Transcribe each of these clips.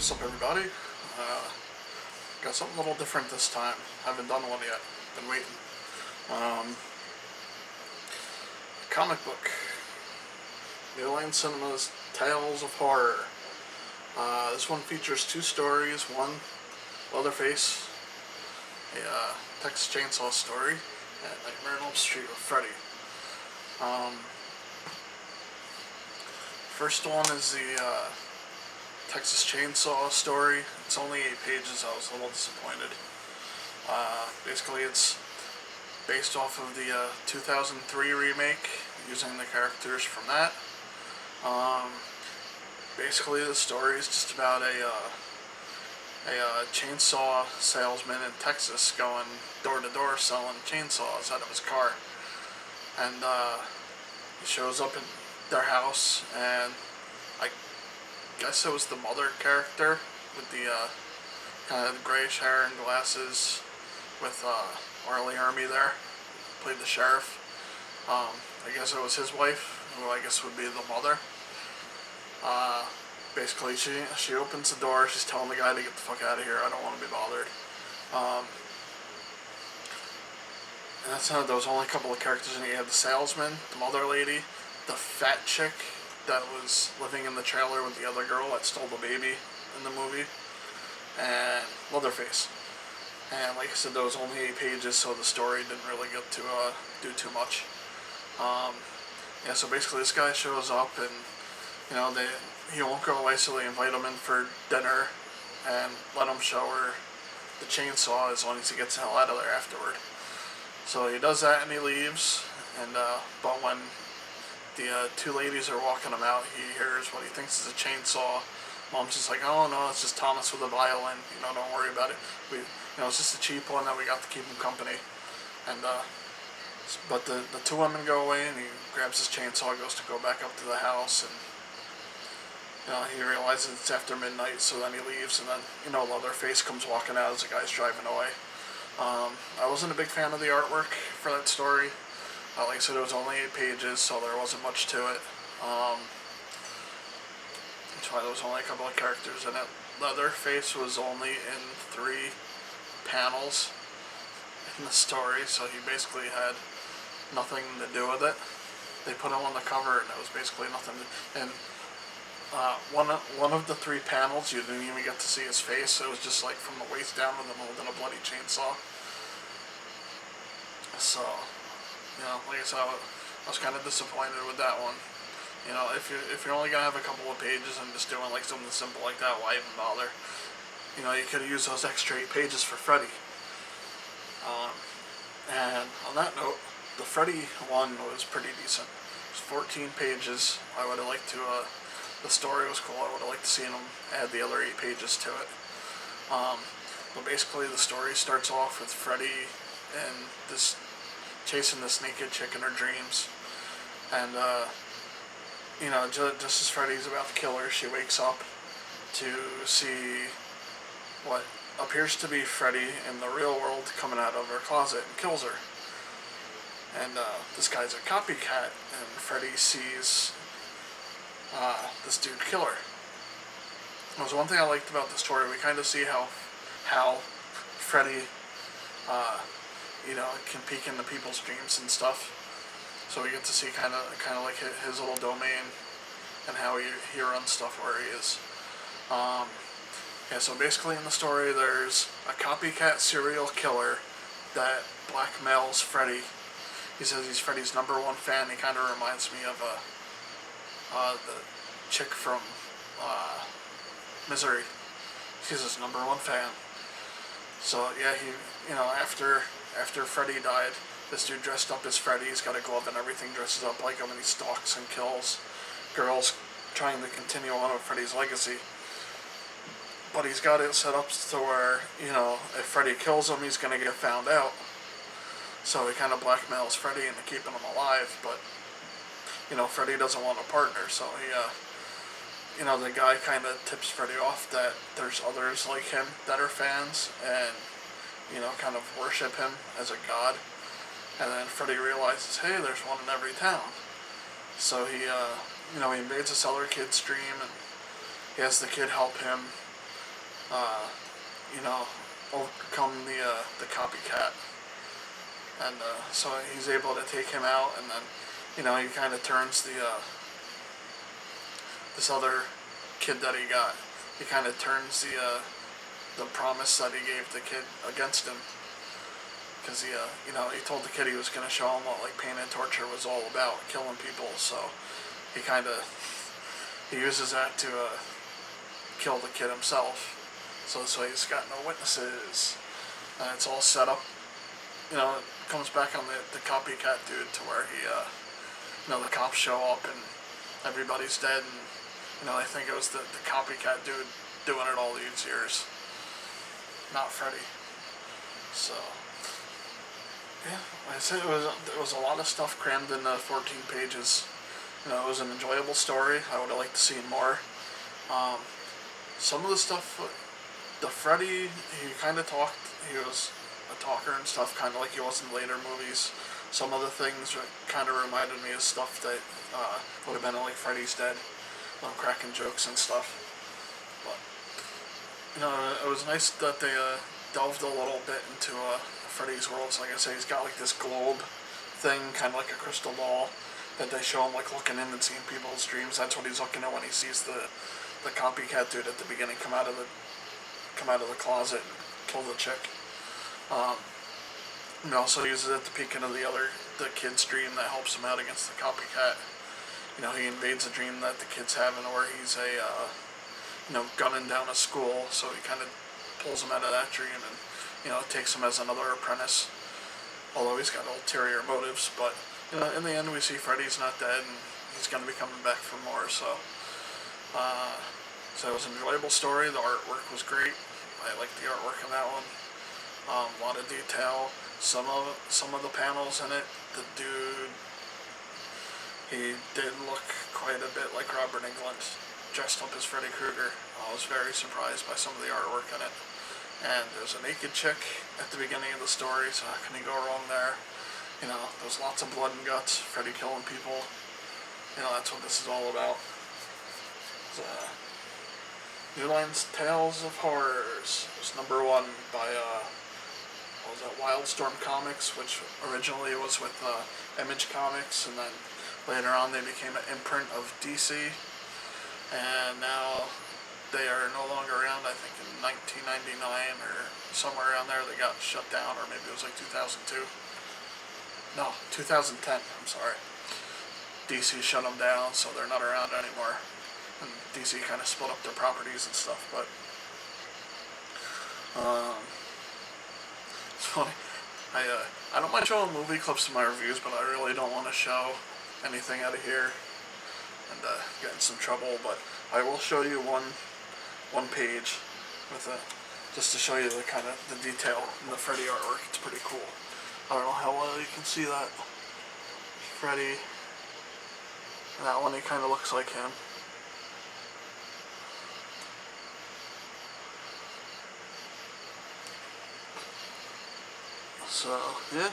What's up, everybody? Got something a little different this time. Haven't done one yet. Been waiting. Um, Comic book. New Line Cinema's Tales of Horror. This one features two stories. One, Leatherface, a Texas Chainsaw story, and Nightmare on Elm Street with Freddy. First one is the Texas Chainsaw story. It's only 8 pages. I was a little disappointed. Basically, it's based off of the 2003 remake, using the characters from that. Basically, the story is just about a chainsaw salesman in Texas going door to door selling chainsaws out of his car. And he shows up in their house, and I guess it was the mother character with the kind of grayish hair and glasses with Arlie Ermy there, played the sheriff. I guess it was his wife, who I guess would be the mother. Basically, she opens the door. She's telling the guy to get the fuck out of here. I don't want to be bothered. And that's not. There was only a couple of characters in it. You had the salesman, the mother lady, the fat chick that was living in the trailer with the other girl that stole the baby in the movie, and Leatherface. And like I said, there was only 8 pages, so the story didn't really get to do too much. So basically, this guy shows up, and he won't go away, so they invite him in for dinner and let him show her the chainsaw as long as he gets the hell out of there afterward. So he does that and he leaves, and but when the 2 ladies are walking him out, he hears what he thinks is a chainsaw. Mom's just like, oh no, it's just Thomas with a violin, don't worry about it. It's just a cheap one that we got to keep him company. And but the 2 women go away, and he grabs his chainsaw, goes to go back up to the house, and he realizes it's after midnight, so then he leaves, and then Leatherface comes walking out as the guy's driving away. I wasn't a big fan of the artwork for that story. Like I said, it was only 8 pages, so there wasn't much to it. That's why there was only a couple of characters in it. Leatherface was only in 3 panels in the story, so he basically had nothing to do with it. They put him on the cover, and it was basically nothing. And one of the 3 panels, you didn't even get to see his face. It was just like from the waist down with him holding a bloody chainsaw. So, like I said, I was kind of disappointed with that one. If you're only gonna have a couple of pages and just doing like something simple like that, why even bother? You could have used those extra 8 pages for Freddy. And on that note, the Freddy one was pretty decent. It was 14 pages. I would have liked to. The story was cool. I would have liked to see them add the other 8 pages to it. But basically, the story starts off with Freddy and chasing this naked chick in her dreams, and just as Freddy's about to kill her, she wakes up to see what appears to be Freddy in the real world coming out of her closet and kills her. And this guy's a copycat, and Freddy sees this dude kill her. There was one thing I liked about the story. We kind of see how Freddy can peek into people's dreams and stuff. So we get to see kind of like his little domain and how he runs stuff where he is. So basically in the story, there's a copycat serial killer that blackmails Freddy. He says he's Freddy's #1 fan. He kind of reminds me of the chick from Misery. He's his #1 fan. So yeah, after Freddy died, this dude dressed up as Freddy. He's got a glove and everything, dresses up like him, and he stalks and kills girls, trying to continue on with Freddy's legacy. But he's got it set up to where, if Freddy kills him, he's going to get found out. So he kind of blackmails Freddy into keeping him alive, but, Freddy doesn't want a partner, so the guy kind of tips Freddy off that there's others like him that are fans, and, kind of worship him as a god. And then Freddy realizes, hey, there's one in every town. So he invades this other kid's dream, and he has the kid help him uh, you know, overcome the copycat, and so he's able to take him out, and then, he kind of turns this other kid that he got. He kind of turns the promise that he gave the kid against him, because he told the kid he was going to show him what like pain and torture was all about, killing people. So he uses that to kill the kid himself. So he's got no witnesses, and it's all set up. It comes back on the copycat dude to where the cops show up and everybody's dead, and I think it was the copycat dude doing it all these years, not Freddy. So yeah, like I said, it was a lot of stuff crammed in 14 pages. It was an enjoyable story. I would have liked to see more. Some of the stuff, the Freddy, he kind of talked. He was a talker and stuff, kind of like he was in later movies. Some of the things kind of reminded me of stuff that would have been like Freddy's Dead, cracking jokes and stuff. But it was nice that they delved a little bit into Freddy's world. So like I say, he's got like this globe thing, kind of like a crystal ball, that they show him like looking in and seeing people's dreams. That's what he's looking at when he sees the copycat dude at the beginning come out of the closet and kill the chick. He also uses it to peek into the kid's dream that helps him out against the copycat. He invades a dream that the kid's having where he's gunning down a school, so he kind of pulls him out of that dream and, takes him as another apprentice. Although he's got ulterior motives, but, in the end we see Freddy's not dead and he's going to be coming back for more, so it was an enjoyable story. The artwork was great. I liked the artwork in that one. A lot of detail. Some of the panels in it, the dude, he did look quite a bit like Robert Englund, dressed up as Freddy Krueger. I was very surprised by some of the artwork in it. And there's a naked chick at the beginning of the story, so how can you go wrong there? There's lots of blood and guts, Freddy killing people. That's what this is all about. New Line's Tales of Horrors. It was number 1 by WildStorm Comics, which originally was with Image Comics, and then later on they became an imprint of DC, and now they are no longer around. I think in 1999 or somewhere around there they got shut down, or maybe it was like 2002. No, 2010, I'm sorry. DC shut them down, so they're not around anymore. And DC kind of split up their properties and stuff, but it's funny. I don't mind showing movie clips in my reviews, but I really don't want to show anything out of here and get in some trouble. But I will show you one page with just to show you the kind of the detail in the Freddy artwork. It's pretty cool. I don't know how well you can see that. Freddy, and that one he kind of looks like him. So, yeah.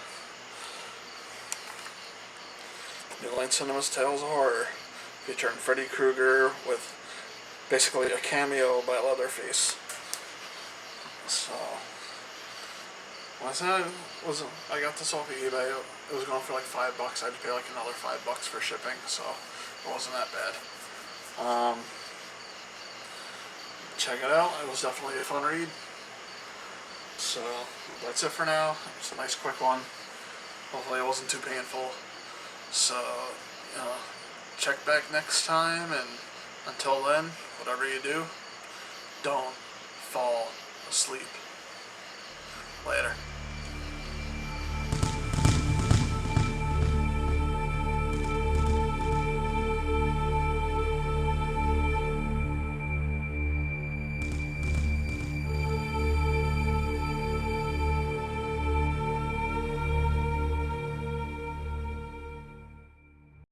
New Line Cinema's Tales of Horror, featuring Freddy Krueger with basically a cameo by Leatherface. So, I got this off of eBay. It was going for like $5. I had to pay like another $5 for shipping, so it wasn't that bad. Check it out. It was definitely a fun read. So that's it for now. It's a nice quick one. Hopefully it wasn't too painful. So, check back next time, and until then, whatever you do, don't fall asleep. Later.